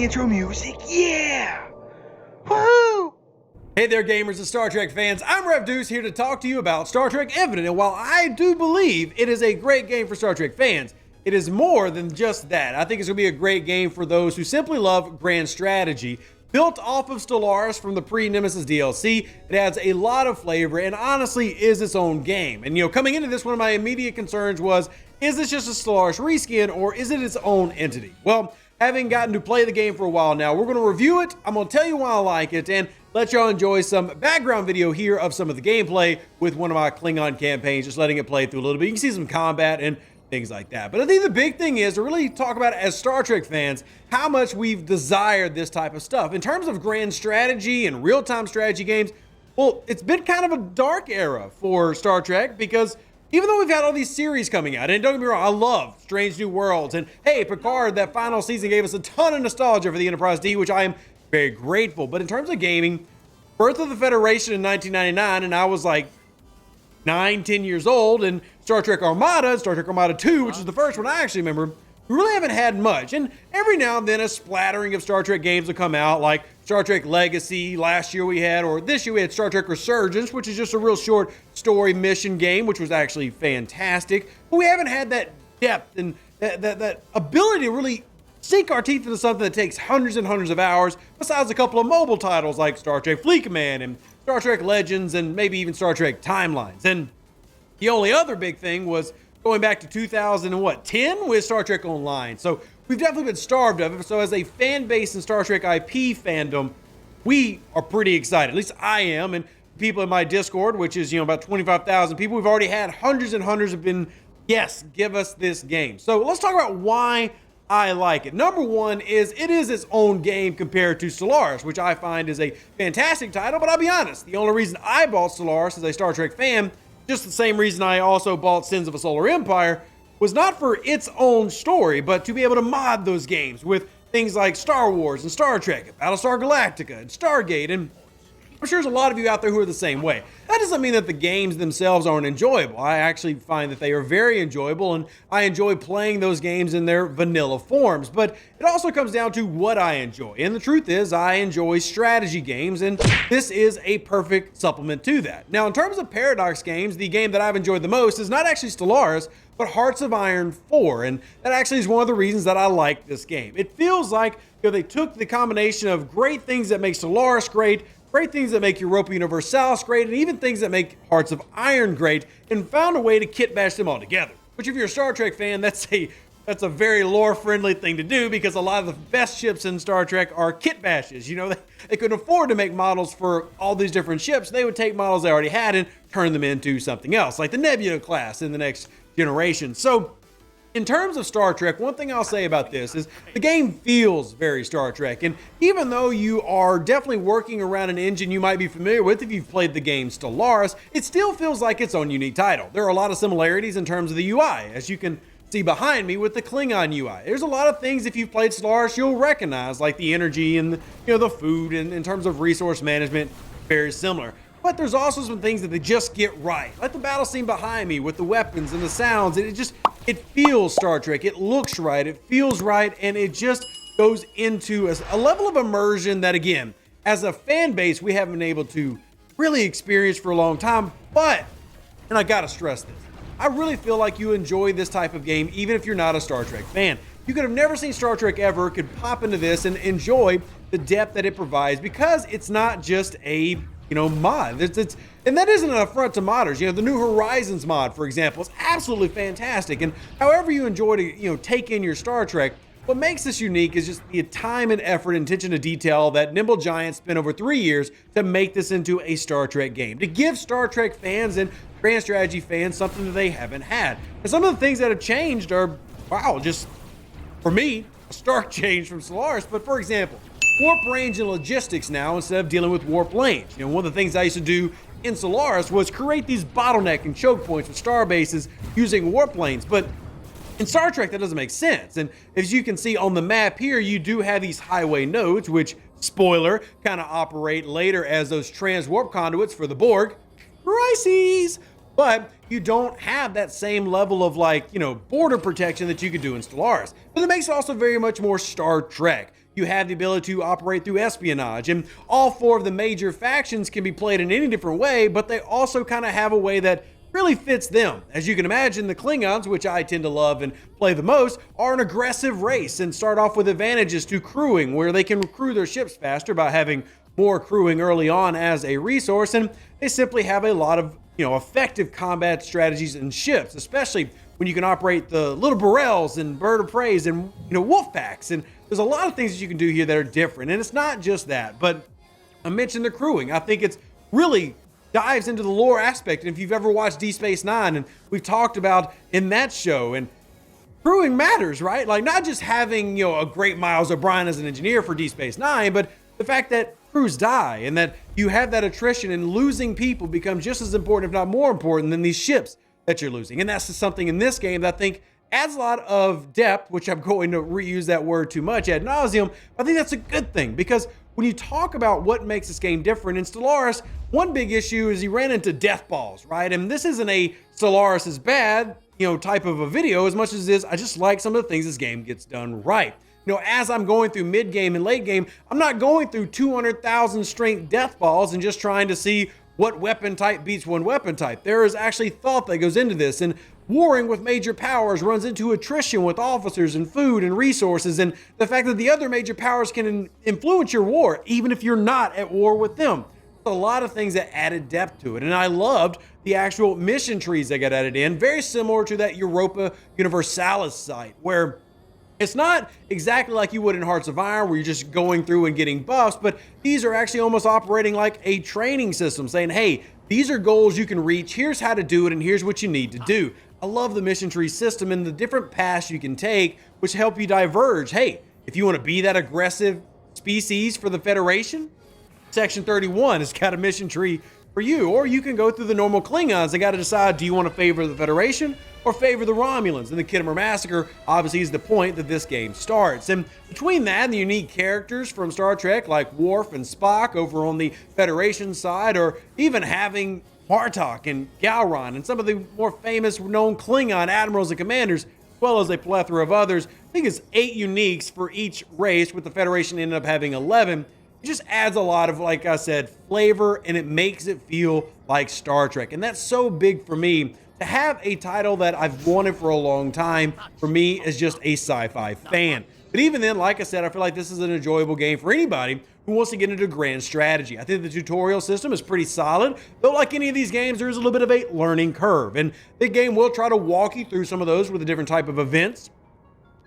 intro music. Yeah! Woohoo! Hey there, gamers and Star Trek fans. I'm Rev Deuce here to talk to you about Star Trek Infinite. And while I do believe it is a great game for Star Trek fans, it is more than just that. I think it's going to be a great game for those who simply love grand strategy. Built off of Stellaris from the pre-Nemesis DLC, it adds a lot of flavor and honestly is its own game. And coming into this, one of my immediate concerns was, is this just a Stellaris reskin or is it its own entity? Well, having gotten to play the game for a while now, we're going to review it. I'm going to tell you why I like it and let y'all enjoy some background video here of some of the gameplay with one of my Klingon campaigns, just letting it play through a little bit. You can see some combat and things like that. But I think the big thing is to really talk about it as Star Trek fans, how much we've desired this type of stuff. In terms of grand strategy and real-time strategy games, well, it's been kind of a dark era for Star Trek because even though we've had all these series coming out, and don't get me wrong, I love Strange New Worlds, and hey, Picard, that final season gave us a ton of nostalgia for the Enterprise D, which I am very grateful. But in terms of gaming, Birth of the Federation in 1999, and I was like 9-10 years old, and Star Trek Armada, Star Trek Armada 2, which is the first one I actually remember, we really haven't had much. And every now and then a splattering of Star Trek games will come out, like Star Trek Legacy last year we had, or this year we had Star Trek Resurgence, which is just a real short story mission game, which was actually fantastic. But we haven't had that depth and that ability to really sink our teeth into something that takes hundreds and hundreds of hours, besides a couple of mobile titles like Star Trek Fleet Command and Star Trek Legends and maybe even Star Trek Timelines. And the only other big thing was going back to 2010 with Star Trek Online. So we've definitely been starved of it. So as a fan base in Star Trek IP fandom, we are pretty excited. At least I am. And people in my Discord, which is, about 25,000 people, we've already had hundreds and hundreds have been, yes, give us this game. So let's talk about why I like it. Number one is it is its own game compared to Stellaris, which I find is a fantastic title. But I'll be honest, the only reason I bought Stellaris as a Star Trek fan, just the same reason I also bought Sins of a Solar Empire, was not for its own story, but to be able to mod those games with things like Star Wars and Star Trek, and Battlestar Galactica and Stargate, and I'm sure there's a lot of you out there who are the same way. That doesn't mean that the games themselves aren't enjoyable. I actually find that they are very enjoyable, and I enjoy playing those games in their vanilla forms. But it also comes down to what I enjoy. And the truth is, I enjoy strategy games, and this is a perfect supplement to that. Now, in terms of Paradox games, the game that I've enjoyed the most is not actually Stellaris, but Hearts of Iron 4. And that actually is one of the reasons that I like this game. It feels like they took the combination of great things that make Stellaris great things that make Europa Universalis great, and even things that make Hearts of Iron great, and found a way to kit bash them all together. Which, if you're a Star Trek fan, that's a very lore-friendly thing to do, because a lot of the best ships in Star Trek are kit bashes. They couldn't afford to make models for all these different ships. They would take models they already had and turn them into something else, like the Nebula class in the next generation. So, in terms of Star Trek, one thing I'll say about this is the game feels very Star Trek. And even though you are definitely working around an engine you might be familiar with if you've played the game Stellaris, it still feels like its own unique title. There are a lot of similarities in terms of the UI, as you can see behind me with the Klingon UI. There's a lot of things, if you've played Stellaris, you'll recognize, like the energy and the food, and in terms of resource management, very similar. But there's also some things that they just get right, like the battle scene behind me with the weapons and the sounds. It feels Star Trek. It looks right. It feels right. And it just goes into a level of immersion that, again, as a fan base, we haven't been able to really experience for a long time. But, and I gotta stress this, I really feel like you enjoy this type of game, even if you're not a Star Trek fan. You could have never seen Star Trek ever, could pop into this and enjoy the depth that it provides, because it's not just a mod. And that isn't an affront to modders. The New Horizons mod, for example, is absolutely fantastic. And however you enjoy to, take in your Star Trek, what makes this unique is just the time and effort and attention to detail that Nimble Giant spent over 3 years to make this into a Star Trek game, to give Star Trek fans and grand strategy fans something that they haven't had. And some of the things that have changed are, wow, just, for me, a stark change from Stellaris. But for example, warp range and logistics now instead of dealing with warp lanes. One of the things I used to do in Stellaris was create these bottleneck and choke points with star bases using warp lanes. But in Star Trek, that doesn't make sense. And as you can see on the map here, you do have these highway nodes, which, spoiler, kind of operate later as those trans-warp conduits for the Borg. Crises! But you don't have that same level of, border protection that you could do in Stellaris. But it makes it also very much more Star Trek. You have the ability to operate through espionage, and all 4 of the major factions can be played in any different way, but they also kind of have a way that really fits them. As you can imagine, the Klingons, which I tend to love and play the most, are an aggressive race and start off with advantages to crewing, where they can crew their ships faster by having more crewing early on as a resource, and they simply have a lot of effective combat strategies and ships, especially when you can operate the little Burrells and bird of preys and wolf packs. And there's a lot of things that you can do here that are different, and it's not just that. But I mentioned the crewing. I think it's really dives into the lore aspect. And if you've ever watched Deep Space Nine, and we've talked about in that show, and crewing matters, right? Like, not just having a great Miles O'Brien as an engineer for Deep Space Nine, but the fact that crews die and that you have that attrition, and losing people becomes just as important, if not more important, than these ships that you're losing. And that's just something in this game that I think adds a lot of depth, which I'm going to reuse that word too much ad nauseum. I think that's a good thing, because when you talk about what makes this game different in Stellaris, one big issue is he ran into death balls, right? And this isn't a Stellaris is bad, type of a video, as much as it is I just like some of the things this game gets done right. As I'm going through mid game and late game, I'm not going through 200,000 strength death balls and just trying to see what weapon type beats one weapon type. There is actually thought that goes into this, and warring with major powers runs into attrition with officers and food and resources, and the fact that the other major powers can influence your war, even if you're not at war with them. A lot of things that added depth to it, and I loved the actual mission trees that got added in, very similar to that Europa Universalis site, where it's not exactly like you would in Hearts of Iron, where you're just going through and getting buffs, but these are actually almost operating like a training system, saying, hey, these are goals you can reach, here's how to do it, and here's what you need to do. I love the mission tree system and the different paths you can take, which help you diverge. Hey, if you want to be that aggressive species for the Federation, Section 31 has got a mission tree for you. Or you can go through the normal Klingons. They got to decide, do you want to favor the Federation or favor the Romulans? And the Khitomer Massacre obviously is the point that this game starts. And between that and the unique characters from Star Trek like Worf and Spock over on the Federation side, or even having Bartok and Gowron and some of the more famous known Klingon admirals and commanders, as well as a plethora of others, I think it's 8 uniques for each race, with the Federation ended up having 11. It just adds a lot of, like I said, flavor, and it makes it feel like Star Trek. And that's so big for me, to have a title that I've wanted for a long time, for me, as just a sci-fi fan. But even then, like I said, I feel like this is an enjoyable game for anybody who wants to get into grand strategy. I think the tutorial system is pretty solid, though like any of these games, there is a little bit of a learning curve. And the game will try to walk you through some of those with a different type of events.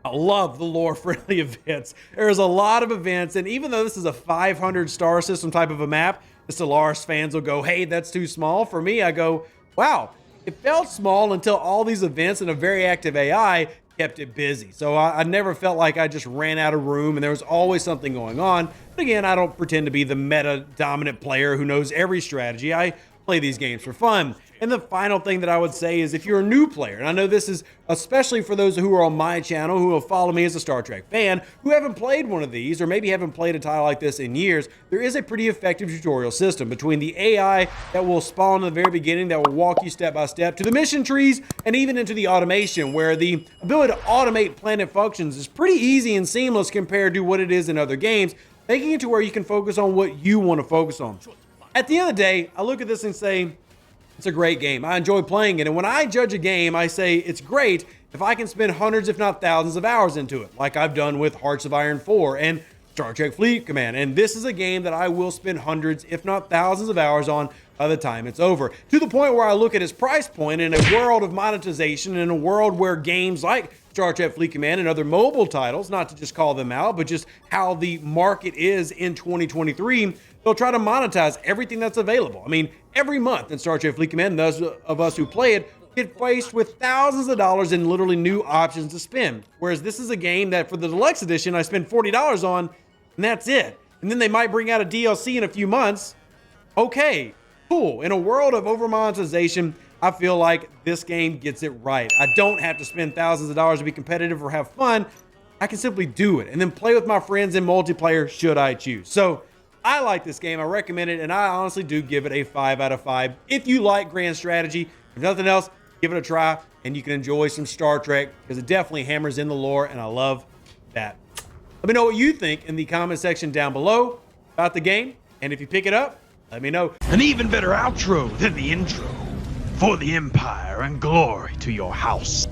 I love the lore-friendly events. There's a lot of events, and even though this is a 500-star system type of a map, the Stellaris fans will go, hey, that's too small. For me, I go, wow, it felt small until all these events and a very active AI kept it busy. So I never felt like I just ran out of room, and there was always something going on. But again, I don't pretend to be the meta-dominant player who knows every strategy. I play these games for fun. And the final thing that I would say is, if you're a new player, and I know this is especially for those who are on my channel, who will follow me as a Star Trek fan, who haven't played one of these, or maybe haven't played a title like this in years, there is a pretty effective tutorial system between the AI that will spawn in the very beginning, that will walk you step by step, to the mission trees, and even into the automation, where the ability to automate planet functions is pretty easy and seamless compared to what it is in other games, making it to where you can focus on what you want to focus on. At the end of the day, I look at this and say, it's a great game. I enjoy playing it. And when I judge a game, I say it's great if I can spend hundreds, if not thousands of hours into it, like I've done with Hearts of Iron 4 and Star Trek Fleet Command. And this is a game that I will spend hundreds, if not thousands of hours on by the time it's over. To the point where I look at its price point in a world of monetization, in a world where games like Star Trek Fleet Command and other mobile titles, not to just call them out, but just how the market is in 2023, they'll try to monetize everything that's available. I mean, every month in Star Trek Fleet Command, those of us who play it get faced with thousands of dollars in literally new options to spend. Whereas this is a game that for the deluxe edition, I spend $40 on, and that's it. And then they might bring out a DLC in a few months. Okay, cool. In a world of over monetization, I feel like this game gets it right. I don't have to spend thousands of dollars to be competitive or have fun. I can simply do it and then play with my friends in multiplayer should I choose. So I like this game. I recommend it, and I honestly do give it a 5 out of 5. If you like grand strategy, if nothing else, give it a try, and you can enjoy some Star Trek, because it definitely hammers in the lore, and I love that. Let me know what you think in the comment section down below about the game. And if you pick it up, let me know. An even better outro than the intro. For the Empire and glory to your house.